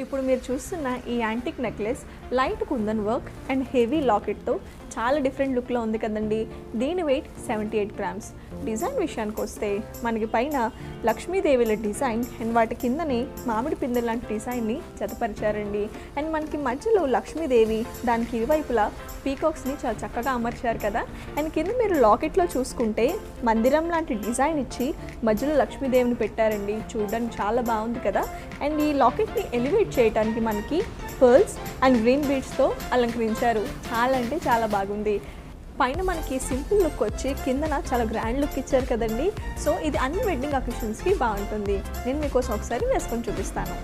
ఇప్పుడు మీరు చూస్తున్న ఈ antique necklace light kundan work and heavy లాకెట్తో చాలా డిఫరెంట్ లుక్లో ఉంది కదండి. దీని వెయిట్ 78 గ్రామ్స్. డిజైన్ విషయానికి వస్తే మనకి పైన లక్ష్మీదేవిల డిజైన్ అండ్ వాటి కిందనే మామిడి పిందె లాంటి డిజైన్ని జతపరిచారండి. అండ్ మనకి మధ్యలో లక్ష్మీదేవి, దానికి ఇరువైపులా పీకాక్స్ని చాలా చక్కగా అమర్చారు కదా. అండ్ కింద మీరు లాకెట్లో చూసుకుంటే మందిరం లాంటి డిజైన్ ఇచ్చి మధ్యలో లక్ష్మీదేవిని పెట్టారండి. చూడడానికి చాలా బాగుంది కదా. అండ్ ఈ లాకెట్ని ఎలివేట్ చేయడానికి మనకి పర్ల్స్ అండ్ గ్రీన్ బీడ్స్తో అలంకరించారు. చాలా అంటే చాలా బాగుంది. పైన మనకి సింపుల్ లుక్ వచ్చి కిందన చాలా గ్రాండ్ లుక్ ఇచ్చారు కదండి. సో ఇది అన్ని వెడ్డింగ్ అకేషన్స్కి బాగుంటుంది. నేను మీకోసం ఒకసారి వేసుకొని చూపిస్తాను.